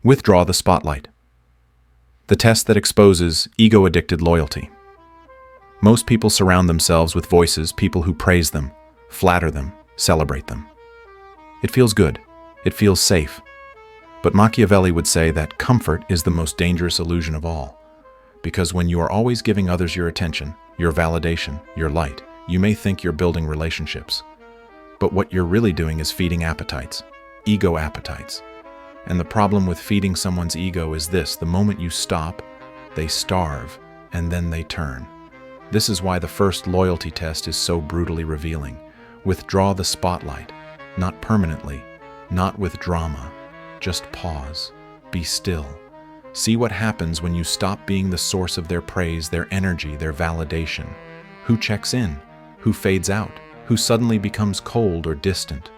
Withdraw the spotlight. The test that exposes ego-addicted loyalty. Most people surround themselves with voices, people who praise them, flatter them, celebrate them. It feels good. It feels safe. But Machiavelli would say that comfort is the most dangerous illusion of all. Because when you are always giving others your attention, your validation, your light, you may think you're building relationships. But what you're really doing is feeding appetites, ego appetites. And the problem with feeding someone's ego is this: the moment you stop, they starve, and then they turn. This is why the first loyalty test is so brutally revealing. Withdraw the spotlight, not permanently, not with drama. Just pause, be still. See what happens when you stop being the source of their praise, their energy, their validation. Who checks in? Who fades out? Who suddenly becomes cold or distant?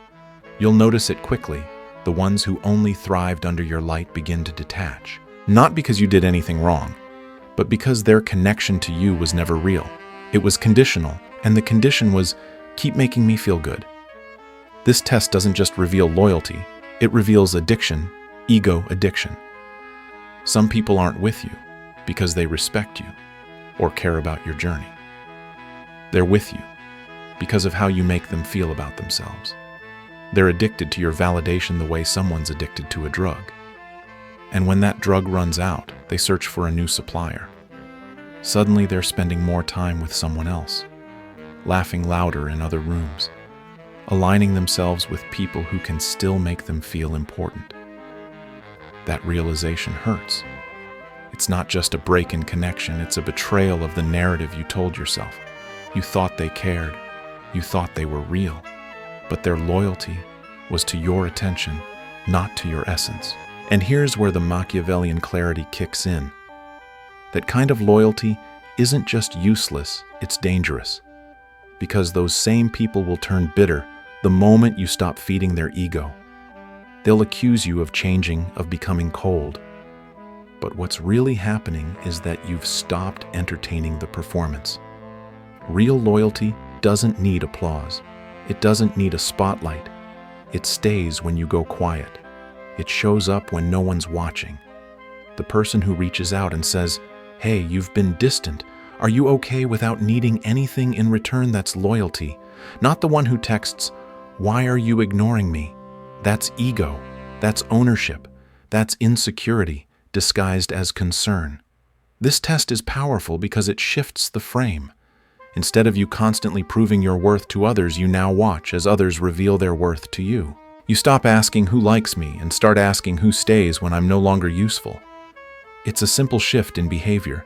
You'll notice it quickly. The ones who only thrived under your light begin to detach. Not because you did anything wrong, but because their connection to you was never real. It was conditional, and the condition was, keep making me feel good. This test doesn't just reveal loyalty, it reveals addiction, ego addiction. Some people aren't with you because they respect you or care about your journey. They're with you because of how you make them feel about themselves. They're addicted to your validation the way someone's addicted to a drug. And when that drug runs out, they search for a new supplier. Suddenly they're spending more time with someone else, laughing louder in other rooms, aligning themselves with people who can still make them feel important. That realization hurts. It's not just a break in connection, it's a betrayal of the narrative you told yourself. You thought they cared, you thought they were real, but their loyalty was to your attention, not to your essence. And here's where the Machiavellian clarity kicks in. That kind of loyalty isn't just useless, it's dangerous. Because those same people will turn bitter the moment you stop feeding their ego. They'll accuse you of changing, of becoming cold. But what's really happening is that you've stopped entertaining the performance. Real loyalty doesn't need applause. It doesn't need a spotlight. It stays when you go quiet. It shows up when no one's watching. The person who reaches out and says, "Hey, you've been distant. Are you okay?" without needing anything in return, that's loyalty. Not the one who texts, "Why are you ignoring me?" That's ego. That's ownership. That's insecurity disguised as concern. This test is powerful because it shifts the frame. Instead of you constantly proving your worth to others, you now watch as others reveal their worth to you. You stop asking who likes me and start asking who stays when I'm no longer useful. It's a simple shift in behavior,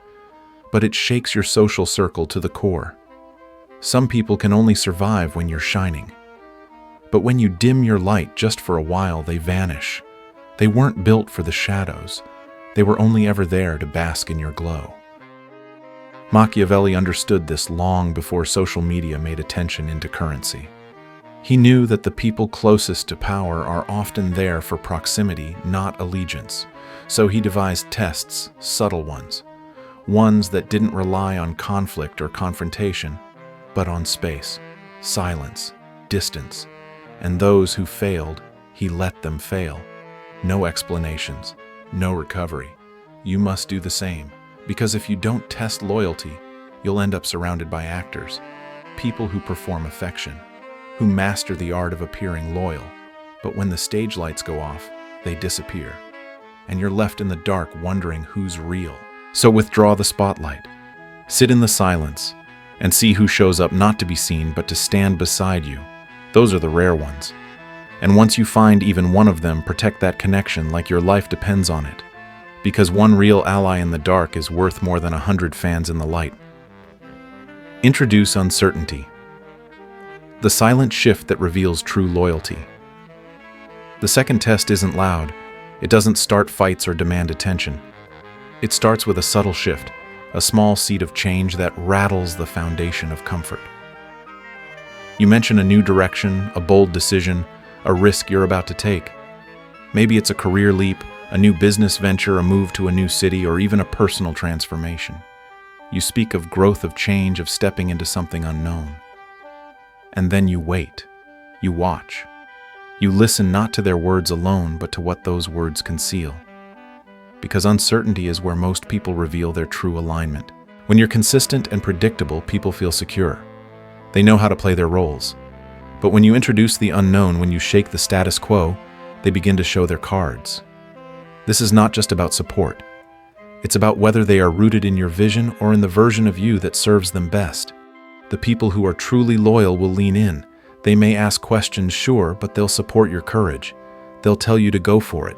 but it shakes your social circle to the core. Some people can only survive when you're shining. But when you dim your light just for a while, they vanish. They weren't built for the shadows. They were only ever there to bask in your glow. Machiavelli understood this long before social media made attention into currency. He knew that the people closest to power are often there for proximity, not allegiance. So he devised tests, subtle ones that didn't rely on conflict or confrontation, but on space, silence, distance. And those who failed, he let them fail. No explanations, no recovery. You must do the same. Because if you don't test loyalty, you'll end up surrounded by actors, people who perform affection, who master the art of appearing loyal. But when the stage lights go off, they disappear, and you're left in the dark wondering who's real. So withdraw the spotlight, sit in the silence, and see who shows up not to be seen but to stand beside you. Those are the rare ones. And once you find even one of them, protect that connection like your life depends on it. Because one real ally in the dark is worth more than 100 fans in the light. Introduce uncertainty. The silent shift that reveals true loyalty. The second test isn't loud. It doesn't start fights or demand attention. It starts with a subtle shift, a small seed of change that rattles the foundation of comfort. You mention a new direction, a bold decision, a risk you're about to take. Maybe it's a career leap, a new business venture, a move to a new city, or even a personal transformation. You speak of growth, of change, of stepping into something unknown. And then you wait. You watch. You listen not to their words alone, but to what those words conceal. because uncertainty is where most people reveal their true alignment. When you're consistent and predictable, people feel secure. They know how to play their roles. But when you introduce the unknown, when you shake the status quo, they begin to show their cards. This is not just about support. It's about whether they are rooted in your vision or in the version of you that serves them best. The people who are truly loyal will lean in. They may ask questions, sure, but they'll support your courage. They'll tell you to go for it,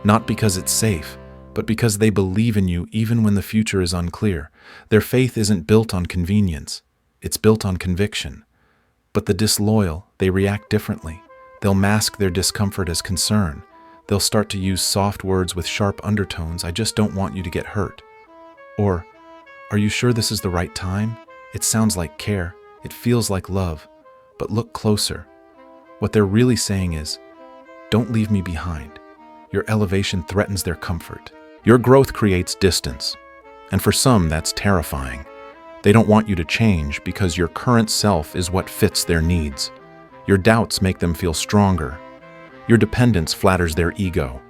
not because it's safe, but because they believe in you even when the future is unclear. Their faith isn't built on convenience. It's built on conviction. But the disloyal, they react differently. They'll mask their discomfort as concern. They'll start to use soft words with sharp undertones. I just don't want you to get hurt. Or, are you sure this is the right time? It sounds like care. It feels like love. But look closer. What they're really saying is, don't leave me behind. Your elevation threatens their comfort. Your growth creates distance. And for some, that's terrifying. They don't want you to change because your current self is what fits their needs. Your doubts make them feel stronger. Your dependence flatters their ego.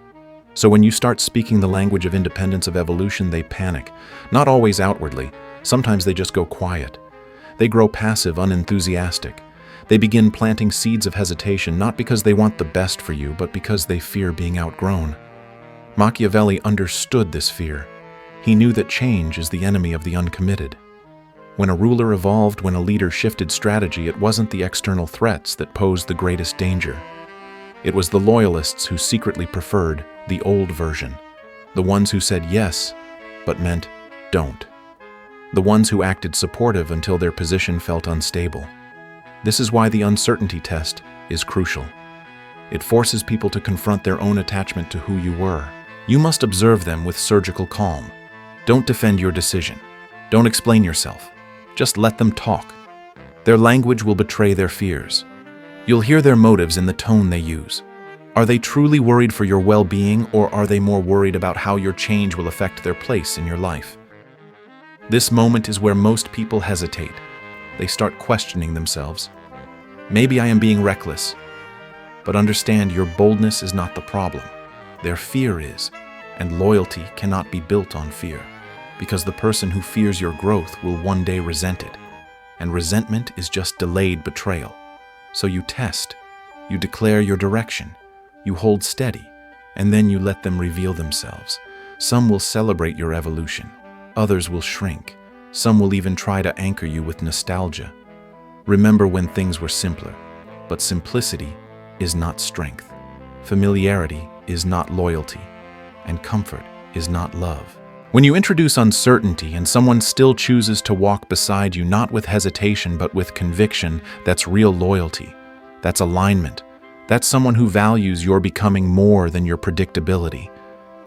So when you start speaking the language of independence, of evolution, they panic. Not always outwardly. Sometimes they just go quiet. They grow passive, unenthusiastic. They begin planting seeds of hesitation, not because they want the best for you, but because they fear being outgrown. Machiavelli understood this fear. He knew that change is the enemy of the uncommitted. When a ruler evolved, when a leader shifted strategy, it wasn't the external threats that posed the greatest danger. It was the loyalists who secretly preferred the old version, the ones who said yes, but meant don't, the ones who acted supportive until their position felt unstable. This is why the uncertainty test is crucial. It forces people to confront their own attachment to who you were. You must observe them with surgical calm. Don't defend your decision. Don't explain yourself. Just let them talk. Their language will betray their fears. You'll hear their motives in the tone they use. Are they truly worried for your well-being, or are they more worried about how your change will affect their place in your life? This moment is where most people hesitate. They start questioning themselves. Maybe I am being reckless. But understand, your boldness is not the problem. Their fear is, and loyalty cannot be built on fear, because the person who fears your growth will one day resent it. And resentment is just delayed betrayal. So you test, you declare your direction, you hold steady, and then you let them reveal themselves. Some will celebrate your evolution, others will shrink, some will even try to anchor you with nostalgia. Remember when things were simpler, but simplicity is not strength. Familiarity is not loyalty, and comfort is not love. When you introduce uncertainty and someone still chooses to walk beside you, not with hesitation but with conviction, that's real loyalty. That's alignment. That's someone who values your becoming more than your predictability.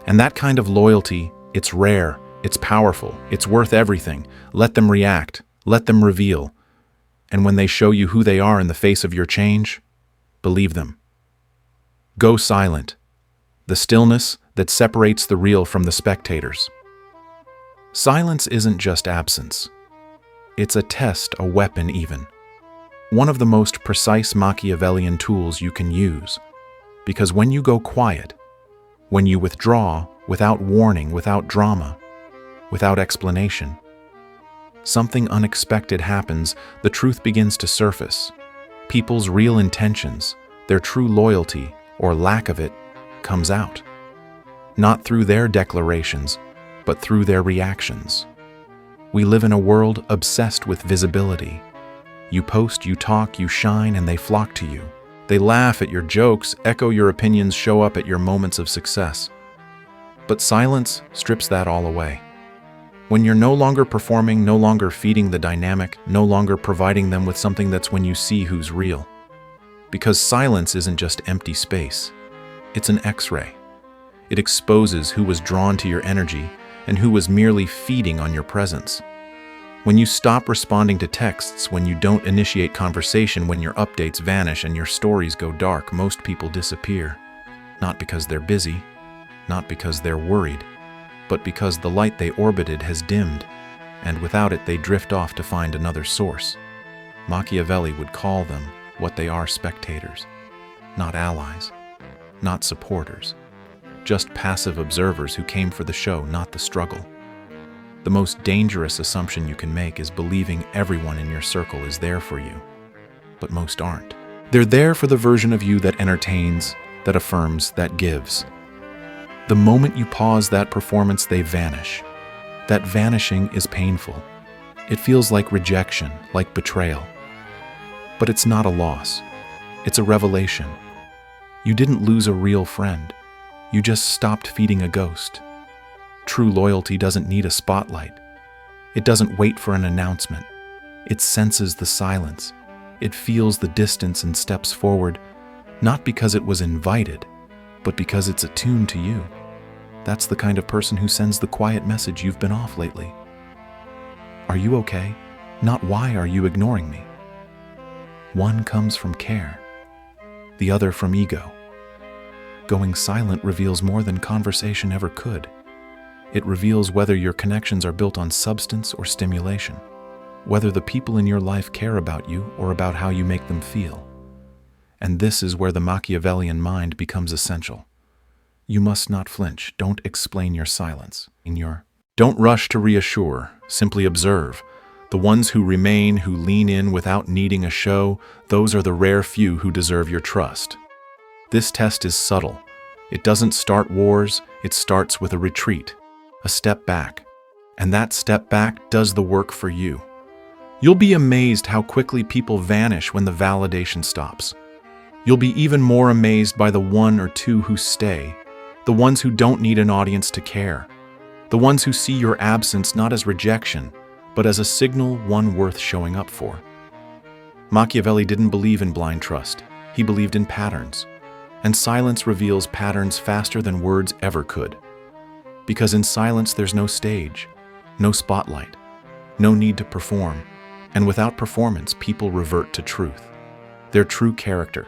And that kind of loyalty, it's rare, it's powerful, it's worth everything. Let them react, let them reveal. And when they show you who they are in the face of your change, believe them. Go silent. The stillness that separates the real from the spectators. Silence isn't just absence. It's a test, a weapon even. One of the most precise Machiavellian tools you can use. Because when you go quiet, when you withdraw without warning, without drama, without explanation, something unexpected happens. The truth begins to surface. People's real intentions, their true loyalty, or lack of it, comes out. Not through their declarations, but through their reactions. We live in a world obsessed with visibility. You post, you talk, you shine, and they flock to you. They laugh at your jokes, echo your opinions, show up at your moments of success. But silence strips that all away. When you're no longer performing, no longer feeding the dynamic, no longer providing them with something, that's when you see who's real. Because silence isn't just empty space. It's an X-ray. It exposes who was drawn to your energy and who was merely feeding on your presence. When you stop responding to texts, when you don't initiate conversation, when your updates vanish and your stories go dark, most people disappear. Not because they're busy, not because they're worried, but because the light they orbited has dimmed, and without it they drift off to find another source. Machiavelli would call them what they are: spectators, not allies, not supporters, just passive observers who came for the show, not the struggle. The most dangerous assumption you can make is believing everyone in your circle is there for you, but most aren't. They're there for the version of you that entertains, that affirms, that gives. The moment you pause that performance, they vanish. That vanishing is painful. It feels like rejection, like betrayal. But it's not a loss. It's a revelation. You didn't lose a real friend. You just stopped feeding a ghost. True loyalty doesn't need a spotlight. It doesn't wait for an announcement. It senses the silence. It feels the distance and steps forward, not because it was invited, but because it's attuned to you. That's the kind of person who sends the quiet message, you've been off lately. Are you okay? Not why are you ignoring me? One comes from care, the other from ego. Going silent reveals more than conversation ever could. It reveals whether your connections are built on substance or stimulation, whether the people in your life care about you or about how you make them feel. And this is where the Machiavellian mind becomes essential. You must not flinch. Don't explain your silence. Don't rush to reassure. Simply observe. The ones who remain, who lean in without needing a show, those are the rare few who deserve your trust. This test is subtle. It doesn't start wars. It starts with a retreat, a step back. And that step back does the work for you. You'll be amazed how quickly people vanish when the validation stops. You'll be even more amazed by the one or two who stay, the ones who don't need an audience to care, the ones who see your absence not as rejection, but as a signal, one worth showing up for. Machiavelli didn't believe in blind trust. He believed in patterns. And silence reveals patterns faster than words ever could. Because in silence there's no stage, no spotlight, no need to perform. And without performance, people revert to truth. Their true character,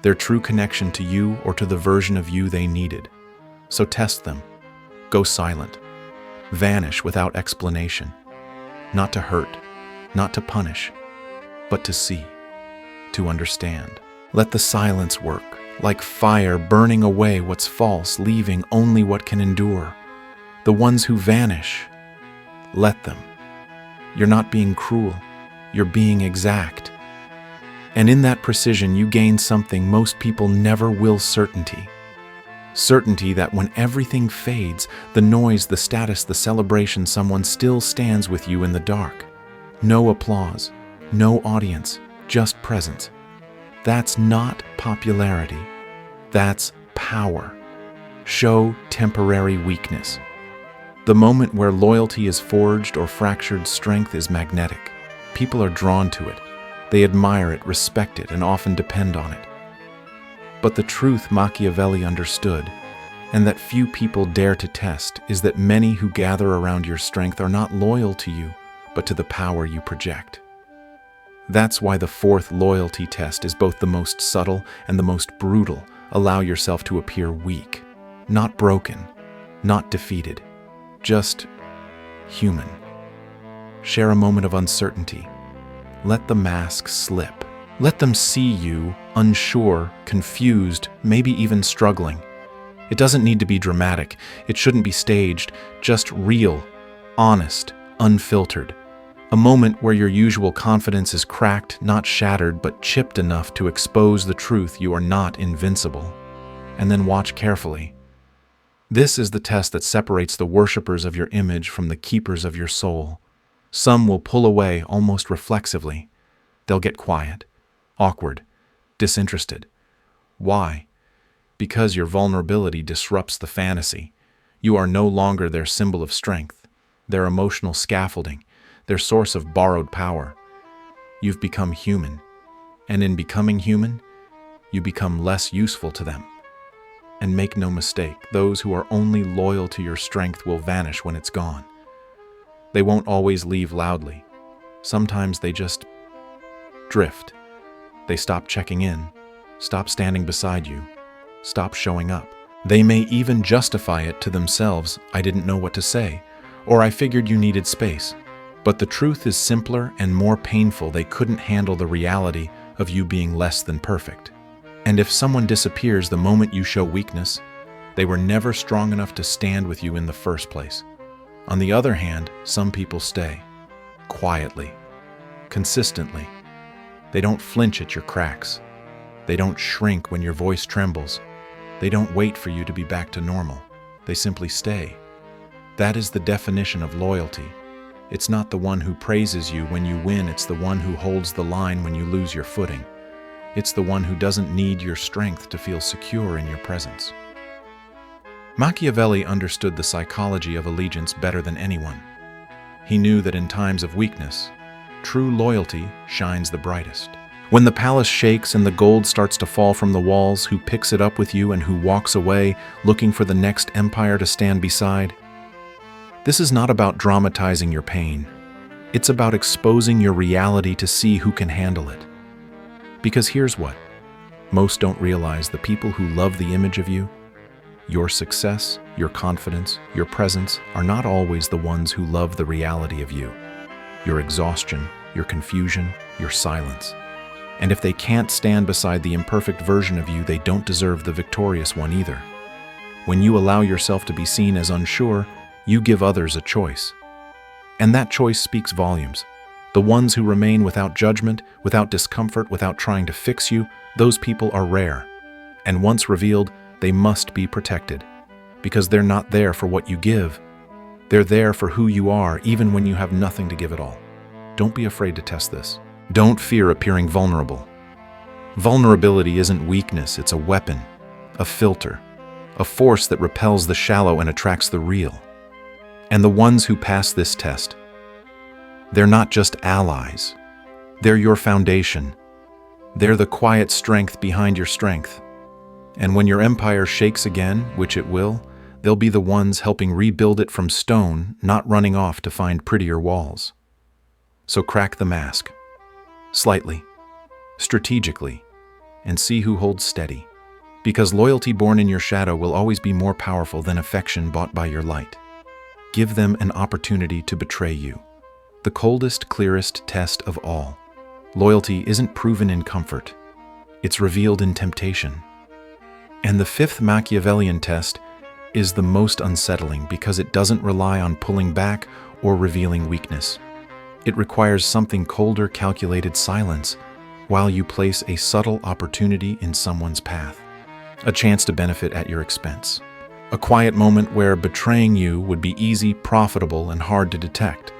their true connection to you or to the version of you they needed. So test them. Go silent. Vanish without explanation. Not to hurt, not to punish, but to see, to understand. Let the silence work, like fire burning away what's false, leaving only what can endure. The ones who vanish, let them. You're not being cruel, you're being exact. And in that precision, you gain something most people never will: certainty. Certainty that when everything fades, the noise, the status, the celebration, someone still stands with you in the dark. No applause, no audience, just presence. That's not popularity. That's power. Show temporary weakness. The moment where loyalty is forged or fractured, strength is magnetic. People are drawn to it. They admire it, respect it, and often depend on it. But the truth Machiavelli understood, and that few people dare to test, is that many who gather around your strength are not loyal to you, but to the power you project. That's why the fourth loyalty test is both the most subtle and the most brutal. Allow yourself to appear weak, not broken, not defeated, just human. Share a moment of uncertainty. Let the mask slip. Let them see you unsure, confused, maybe even struggling. It doesn't need to be dramatic. It shouldn't be staged, just real, honest, unfiltered. A moment where your usual confidence is cracked, not shattered, but chipped enough to expose the truth: you are not invincible. And then watch carefully. This is the test that separates the worshippers of your image from the keepers of your soul. Some will pull away almost reflexively. They'll get quiet, awkward, disinterested. Why? Because your vulnerability disrupts the fantasy. You are no longer their symbol of strength, their emotional scaffolding, their source of borrowed power. You've become human, and in becoming human, you become less useful to them. And make no mistake, those who are only loyal to your strength will vanish when it's gone. They won't always leave loudly. Sometimes they just drift. They stop checking in, stop standing beside you, stop showing up. They may even justify it to themselves: I didn't know what to say, or I figured you needed space. But the truth is simpler and more painful. They couldn't handle the reality of you being less than perfect. And if someone disappears the moment you show weakness, They were never strong enough to stand with you in the first place. On the other hand, some people stay. Quietly. Consistently. They don't flinch at your cracks. They don't shrink when your voice trembles. They don't wait for you to be back to normal. They simply stay. That is the definition of loyalty. It's not the one who praises you when you win, it's the one who holds the line when you lose your footing. It's the one who doesn't need your strength to feel secure in your presence. Machiavelli understood the psychology of allegiance better than anyone. He knew that in times of weakness, true loyalty shines the brightest. When the palace shakes and the gold starts to fall from the walls, who picks it up with you and who walks away looking for the next empire to stand beside? This is not about dramatizing your pain. It's about exposing your reality to see who can handle it. Because here's what: most don't realize the people who love the image of you, your success, your confidence, your presence, are not always the ones who love the reality of you. Your exhaustion, your confusion, your silence. And if they can't stand beside the imperfect version of you, they don't deserve the victorious one either. When you allow yourself to be seen as unsure, you give others a choice. And that choice speaks volumes. The ones who remain without judgment, without discomfort, without trying to fix you, those people are rare. And once revealed, they must be protected. Because they're not there for what you give. They're there for who you are, even when you have nothing to give at all. Don't be afraid to test this. Don't fear appearing vulnerable. Vulnerability isn't weakness, it's a weapon, a filter, a force that repels the shallow and attracts the real. And the ones who pass this test, they're not just allies. They're your foundation. They're the quiet strength behind your strength. And when your empire shakes again, which it will, they'll be the ones helping rebuild it from stone, not running off to find prettier walls. So crack the mask. Slightly, strategically, and see who holds steady. Because loyalty born in your shadow will always be more powerful than affection bought by your light. Give them an opportunity to betray you. The coldest, clearest test of all. Loyalty isn't proven in comfort. It's revealed in temptation. And the fifth Machiavellian test is the most unsettling because it doesn't rely on pulling back or revealing weakness. It requires something colder, calculated silence while you place a subtle opportunity in someone's path. A chance to benefit at your expense. A quiet moment where betraying you would be easy, profitable, and hard to detect.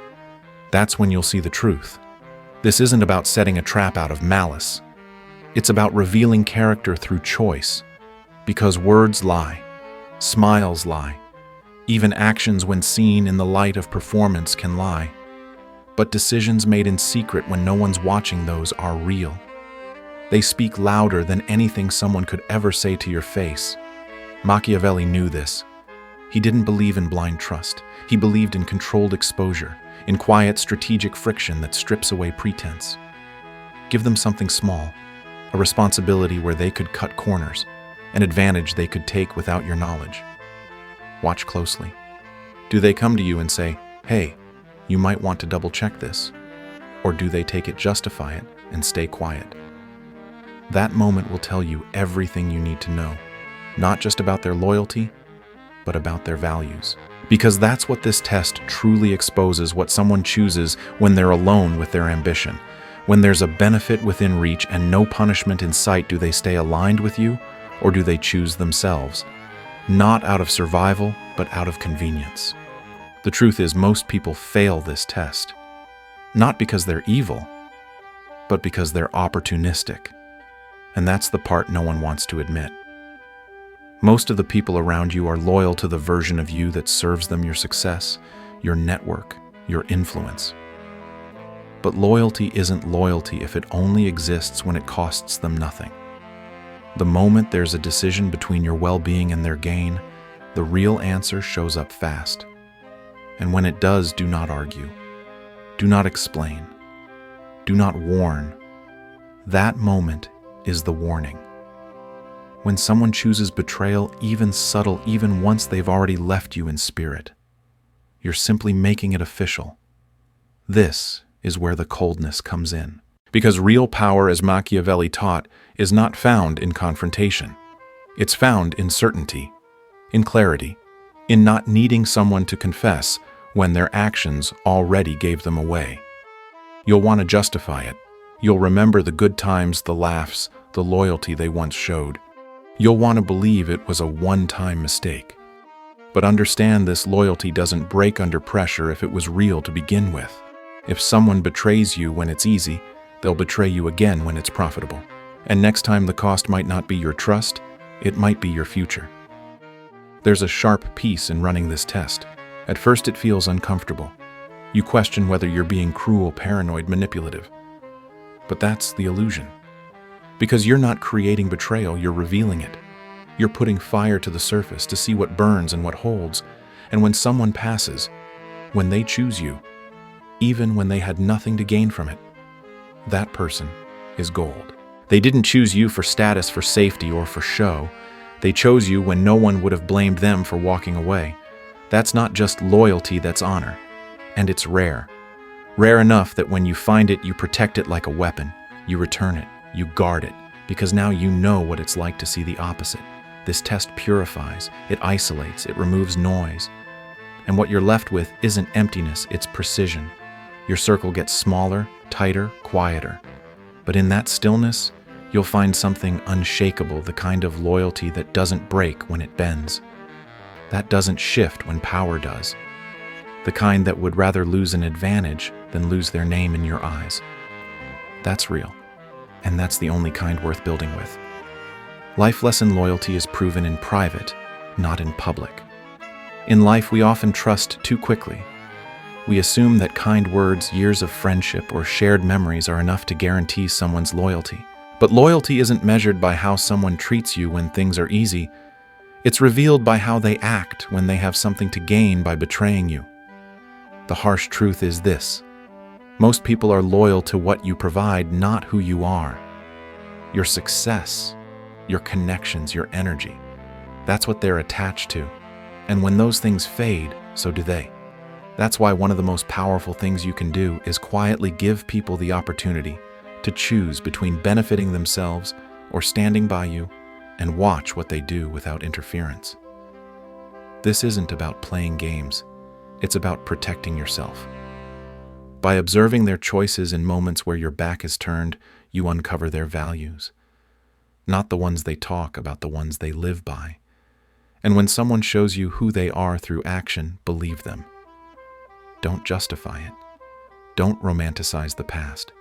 That's when you'll see the truth. This isn't about setting a trap out of malice. It's about revealing character through choice. Because words lie, smiles lie, even actions when seen in the light of performance can lie. But decisions made in secret when no one's watching, those are real. They speak louder than anything someone could ever say to your face. Machiavelli knew this. He didn't believe in blind trust. He believed in controlled exposure, in quiet, strategic friction that strips away pretense. Give them something small, a responsibility where they could cut corners, an advantage they could take without your knowledge. Watch closely. Do they come to you and say, "Hey, you might want to double-check this"? Or do they take it, justify it, and stay quiet? That moment will tell you everything you need to know, not just about their loyalty, but about their values. Because that's what this test truly exposes, what someone chooses when they're alone with their ambition. When there's a benefit within reach and no punishment in sight, do they stay aligned with you, or do they choose themselves? Not out of survival, but out of convenience. The truth is, most people fail this test. Not because they're evil, but because they're opportunistic. And that's the part no one wants to admit. Most of the people around you are loyal to the version of you that serves them your success, your network, your influence. But loyalty isn't loyalty if it only exists when it costs them nothing. The moment there's a decision between your well-being and their gain, the real answer shows up fast. And when it does, do not argue. Do not explain. Do not warn. That moment is the warning. When someone chooses betrayal, even subtle, even once they've already left you in spirit, you're simply making it official. This is where the coldness comes in. Because real power, as Machiavelli taught, is not found in confrontation. It's found in certainty. in clarity, in not needing someone to confess when their actions already gave them away. You'll want to justify it. You'll remember the good times, the laughs, the loyalty they once showed. You'll want to believe it was a one-time mistake. But understand this loyalty doesn't break under pressure if it was real to begin with. If someone betrays you when it's easy, they'll betray you again when it's profitable. And next time the cost might not be your trust, it might be your future. There's a sharp piece in running this test. At first it feels uncomfortable. You question whether you're being cruel, paranoid, manipulative. But that's the illusion. Because you're not creating betrayal, you're revealing it. You're putting fire to the surface to see what burns and what holds. And when someone passes, when they choose you, even when they had nothing to gain from it, that person is gold. They didn't choose you for status, for safety, or for show. They chose you when no one would have blamed them for walking away. That's not just loyalty, that's honor. And it's rare. Rare enough that when you find it, you protect it like a weapon. You return it. You guard it. Because now you know what it's like to see the opposite. This test purifies. It isolates. It removes noise. And what you're left with isn't emptiness, it's precision. Your circle gets smaller, tighter, quieter. But in that stillness, you'll find something unshakable, the kind of loyalty that doesn't break when it bends. That doesn't shift when power does. The kind that would rather lose an advantage than lose their name in your eyes. That's real. And that's the only kind worth building with. Life lesson loyalty is proven in private, not in public. In life, we often trust too quickly. We assume that kind words, years of friendship, or shared memories are enough to guarantee someone's loyalty. But loyalty isn't measured by how someone treats you when things are easy. It's revealed by how they act when they have something to gain by betraying you. The harsh truth is this: most people are loyal to what you provide, not who you are. Your success, your connections, your energy. That's what they're attached to. And when those things fade, so do they. That's why one of the most powerful things you can do is quietly give people the opportunity to choose between benefiting themselves or standing by you, and watch what they do without interference. This isn't about playing games. It's about protecting yourself. By observing their choices in moments where your back is turned, you uncover their values. Not the ones they talk about, the ones they live by. And when someone shows you who they are through action, believe them. Don't justify it. Don't romanticize the past.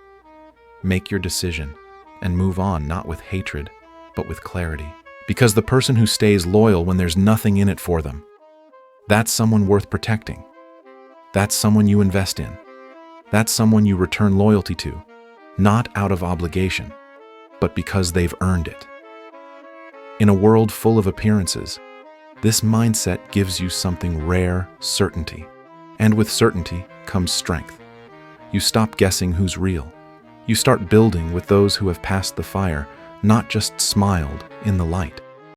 Make your decision and move on, not with hatred, but with clarity. Because the person who stays loyal when there's nothing in it for them, that's someone worth protecting. That's someone you invest in. That's someone you return loyalty to, not out of obligation, but because they've earned it. In a world full of appearances, this mindset gives you something rare: certainty. And with certainty comes strength. You stop guessing who's real. You start building with those who have passed the fire, not just smiled in the light.